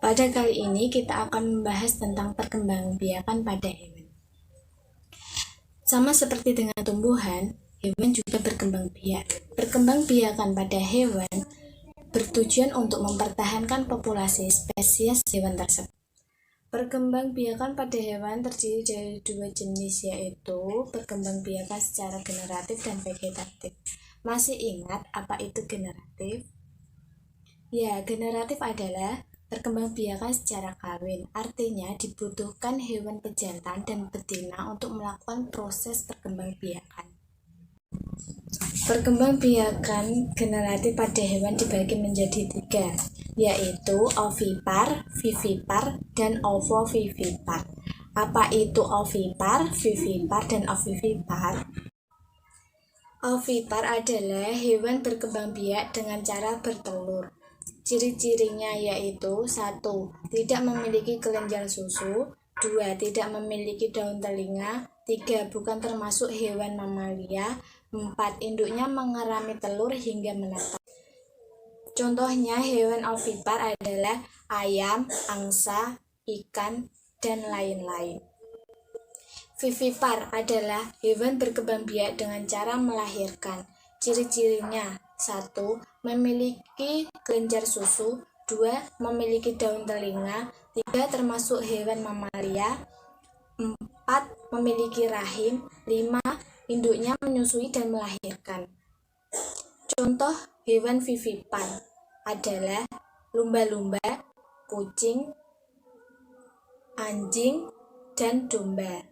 Pada kali ini kita akan membahas tentang perkembangbiakan pada hewan. Sama seperti dengan tumbuhan, hewan juga berkembang biak. Perkembangbiakan pada hewan bertujuan untuk mempertahankan populasi spesies hewan tersebut. Perkembangbiakan pada hewan terdiri dari dua jenis, yaitu perkembangbiakan secara generatif dan vegetatif. Masih ingat apa itu generatif? Ya, generatif adalah perkembangbiakan secara kawin, artinya dibutuhkan hewan pejantan dan betina untuk melakukan proses perkembangbiakan. Perkembangbiakan generatif pada hewan dibagi menjadi tiga, yaitu ovipar, vivipar, dan ovovivipar. Apa itu ovipar, vivipar, dan ovivipar? Ovipar adalah hewan berkembang biak dengan cara bertelur. Ciri-cirinya yaitu 1. Tidak memiliki kelenjar susu. 2. Tidak memiliki daun telinga. 3. Bukan termasuk hewan mamalia. 4. Induknya mengerami telur hingga menetas. Contohnya hewan ovipar adalah ayam, angsa, ikan, dan lain-lain. Vivipar adalah hewan berkembang biak dengan cara melahirkan. Ciri-cirinya 1. Memiliki kelenjar susu. 2. Memiliki daun telinga. 3. Termasuk hewan mamalia. 4. Memiliki rahim. 5. Induknya menyusui dan melahirkan. Contoh hewan vivipar adalah lumba-lumba, kucing, anjing, dan domba.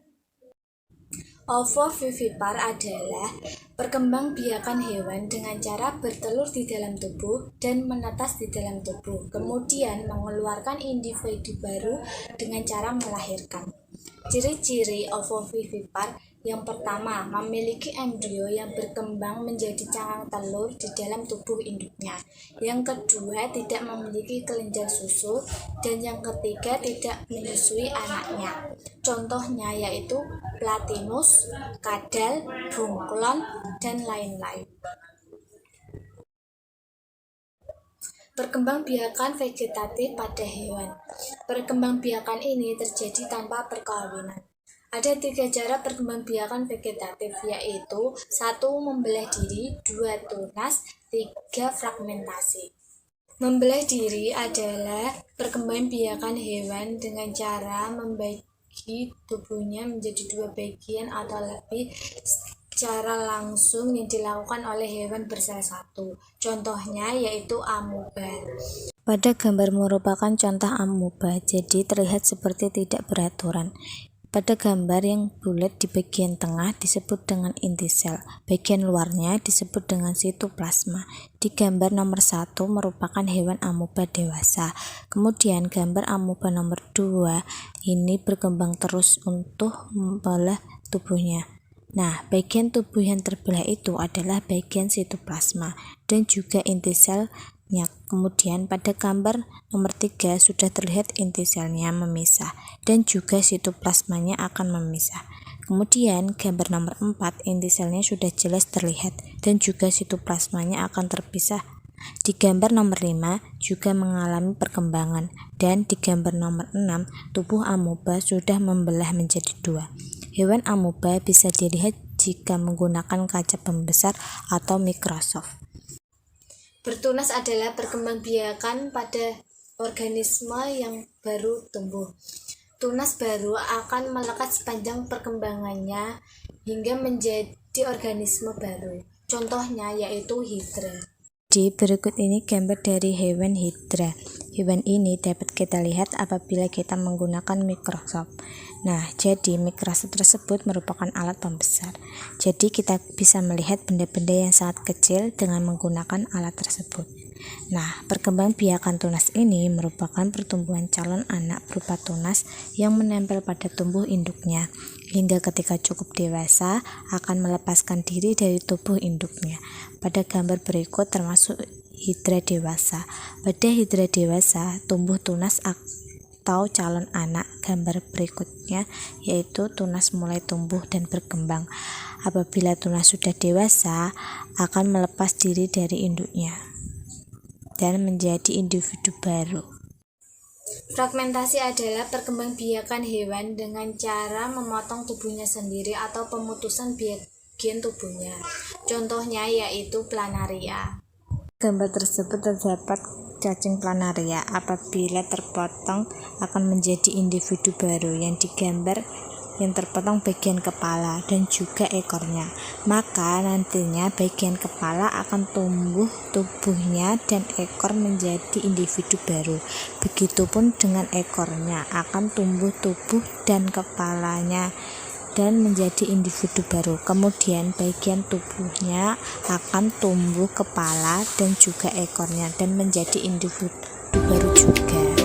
Ovovivipar adalah perkembangbiakan hewan dengan cara bertelur di dalam tubuh dan menetas di dalam tubuh, kemudian mengeluarkan individu baru dengan cara melahirkan. Ciri-ciri ovovivipar: yang pertama, memiliki embrio yang berkembang menjadi cangkang telur di dalam tubuh induknya. Yang kedua, tidak memiliki kelenjar susu. Dan yang ketiga, tidak menyusui anaknya. Contohnya yaitu platinus, kadal, bunglon, dan lain-lain. Perkembangbiakan vegetatif pada hewan. Perkembangbiakan ini terjadi tanpa perkawinan. Ada 3 cara perkembangbiakan vegetatif, yaitu 1. Membelah diri, 2. Tunas, 3. Fragmentasi. Membelah diri adalah perkembangbiakan hewan dengan cara membagi tubuhnya menjadi 2 bagian atau lebih secara langsung yang dilakukan oleh hewan bersel satu. Contohnya yaitu amoeba. Pada gambar merupakan contoh amoeba, jadi terlihat seperti tidak beraturan. Pada gambar yang bulat di bagian tengah disebut dengan inti sel, bagian luarnya disebut dengan sitoplasma. Di gambar nomor 1 merupakan hewan amoeba dewasa. Kemudian gambar amoeba nomor 2 ini berkembang terus untuk membelah tubuhnya. Nah, bagian tubuh yang terbelah itu adalah bagian sitoplasma dan juga inti selnya. Kemudian pada gambar nomor 3 sudah terlihat inti selnya memisah dan juga sitoplasmanya akan memisah. Kemudian gambar nomor 4 inti selnya sudah jelas terlihat dan juga sitoplasmanya akan terpisah. Di gambar nomor 5 juga mengalami perkembangan, dan di gambar nomor 6 tubuh amoeba sudah membelah menjadi 2. Hewan amoeba bisa dilihat jika menggunakan kaca pembesar atau mikroskop. Bertunas adalah perkembangbiakan pada organisme yang baru tumbuh. Tunas baru akan melekat sepanjang perkembangannya hingga menjadi organisme baru. Contohnya yaitu hidra. Di berikut ini gambar dari hewan hidra. Hewan ini dapat kita lihat apabila kita menggunakan mikroskop. Nah, jadi mikroskop tersebut merupakan alat pembesar. Jadi kita bisa melihat benda-benda yang sangat kecil dengan menggunakan alat tersebut. Nah, perkembangbiakan tunas ini merupakan pertumbuhan calon anak berupa tunas yang menempel pada tubuh induknya, hingga ketika cukup dewasa akan melepaskan diri dari tubuh induknya. Pada gambar berikut termasuk hidra dewasa. Pada hidra dewasa tumbuh tunas atau calon anak. Gambar berikutnya yaitu tunas mulai tumbuh dan berkembang. Apabila tunas sudah dewasa akan melepas diri dari induknya dan menjadi individu baru. Fragmentasi adalah perkembangbiakan hewan dengan cara memotong tubuhnya sendiri atau pemutusan bagian tubuhnya. Contohnya yaitu planaria. Gambar tersebut terdapat cacing planaria. Apabila terpotong akan menjadi individu baru yang digambar yang terpotong bagian kepala dan juga ekornya. Maka nantinya bagian kepala akan tumbuh tubuhnya dan ekor menjadi individu baru. Begitupun dengan ekornya akan tumbuh tubuh dan kepalanya dan menjadi individu baru. Kemudian bagian tubuhnya akan tumbuh kepala dan juga ekornya dan menjadi individu baru juga.